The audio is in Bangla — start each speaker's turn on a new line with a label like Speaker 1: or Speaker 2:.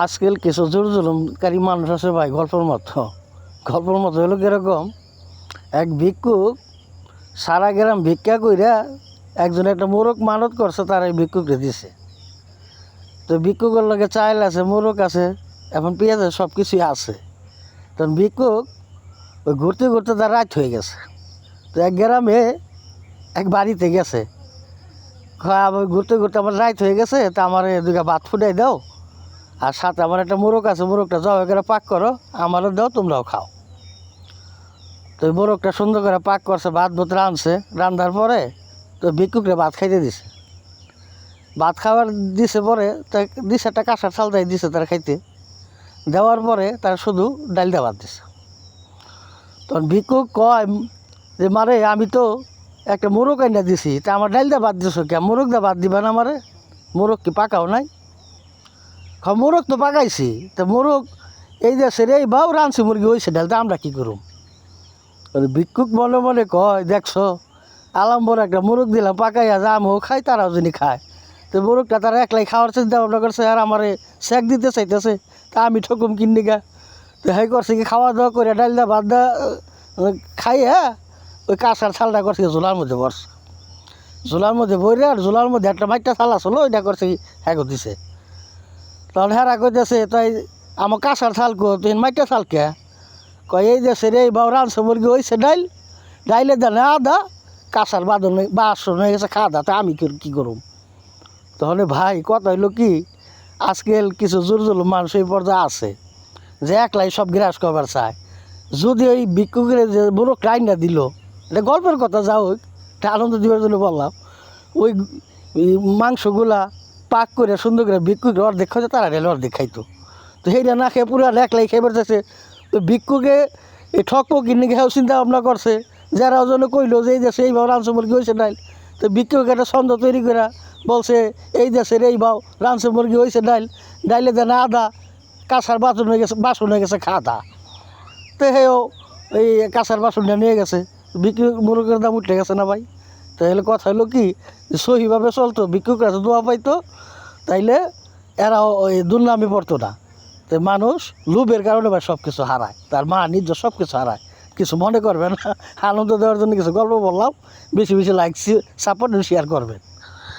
Speaker 1: আজকাল কিছু জোর জুলুমকারী মানুষ আছে ভাই, গল্পের মতো হলো কীরকম। এক ভিক্ষুক সারা গ্রাম ভিক্ষা কইরা একজন একটা মোরগ মানত করছে, তার এই ভিক্ষুকরে দিছে। তো ভিক্ষুকের লগে চাইল আছে, মোরগ আছে, এখন পেঁয়াজ আছে, সব কিছুই আছে। তখন ভিক্ষুক ওই ঘুরতে ঘুরতে তার রাত হয়ে গেছে। তো এক গ্রামে এক বাড়িতে গেছে, আবার ঘুরতে ঘুরতে আমার রাত হয়ে গেছে, তা আমার দুটা ভাত ফুটাই দাও, আর সাথে আমার একটা মোরগ আছে, মোরগটা জবাই করে পাক করো, আমারও দাও, তোমরাও খাও। তো ওই মোরগটা সুন্দর করে পাক করছে, ভাত ভাত রাঁধছে, রান্ধার পরে তো ভিক্ষুকরে ভাত খাইতে দিছে। ভাত খাবার দিছে পরে দিছে একটা কাঁসার চাল তাই দিছে তার খাইতে, দেওয়ার পরে তার শুধু ডাল দিয়ে ভাত দিছে। তখন ভিক্ষুক কয় যে মারে, আমি তো একটা মোরগ আইনা দিছি, তা আমার ডাল দিয়ে ভাত দিছো কে? মোরগ দিয়ে ভাত দিবা না মারে? মোরগ কি পাকাও নাই? মোরগ তো পাকাইছি, তা মোরগ এই যে সেরে এই বাউ রাঁধছি মুরগি হয়েছে ডাল, তা আমরা কী করুম? ভিক্ষুক মনে মনে কয়, দেখছো আলাম্বর একটা মোরগ দিলাম পাকাইয়া, যা আমিও খাই তারাও যিনি খায়। তো মোরগটা তারা একলাই খাওয়ার চিন্তা ভাবনা করছে, আর আমারে সেক দিতে চাইতেছে, তা আমি ঠকুম কিন্নি গা। তো হ্যাঁ করছে কি, খাওয়া দাওয়া করে ডাল দা ভাত দা খাই, হ্যাঁ ওই কাঁসার থালটা করছে ঝোলার মধ্যে বসছে, ঝোলার মধ্যে বইরে, আর ঝোলার মধ্যে একটা মাইটা থাল আসলো, ওইটা করছে কি হ্যাঁ দিছে। তখন হেরা কইতেছে, তাই আমার কাঁসার থাল কো, তুই মাইটা থাল কে? কয় এই দেশে রে বাউ রাঁধছে মুরগি হয়েছে ডাইল, ডাইলে দেন আদা, কাঁসার বাসন হয়ে গেছে খাওয়া দা, তা আমি কী করুম? তখন ভাই কথা হইলো কি, আজকাল কিছু জোর জুলুম মানুষ এই পর্যায়ে আছে যে একলাই সব গ্রাস করবার চায়। যদি ওই ভিক্ষুকের যে মোরগ রাইনা দিল, এটা গল্পের কথা, যা হোক, এটা আনন্দ দিবার জন্য বললাম, ওই মাংসগুলা পাক করে সুন্দর করে ভিক্ষুকের অর্ধেক খাইতো, তারা রেলে অর্ধেক খাইতো। তো সেইটা না খেয়ে পুরো একলাই খেয়ে বেড়াচ্ছে। তো ভিক্ষুকে এই ঠকবো কিনে খেয়েও চিন্তা ভাবনা করছে, যারা ওজন কইলো যে এই দেশে এই ভাও রাঁধছে মুরগি হয়েছে ডাইল। তো ভিক্ষুকে একটা ছন্দ তৈরি করে বলছে, এই দেশের এই ভাও রাঁধছে মুরগি হয়েছে ডাইল, ডাইলে দেন আদা, কাঁসার বাসন হয়ে গেছে খাদা। তো হেও এই কাঁসার বাসনটা নিয়ে গেছে, বিক্রি মুরগের দাম উঠে গেছে না ভাই? তাহলে কথা হলো কি, সহিভাবে চলতো, ভিক্ষুকরা তো দোয়া পাইতো, তাইলে এরাও ওই দুর্নামি পড়তো না। তো মানুষ লোভের কারণে ভাই সব কিছু হারায়, তার মা নিজে সব কিছু হারায়। কিছু মনে করবেন না, আনন্দ দেওয়ার জন্য কিছু গল্প বললাম, বেশি বেশি লাইক সাপোর্ট শেয়ার করবেন।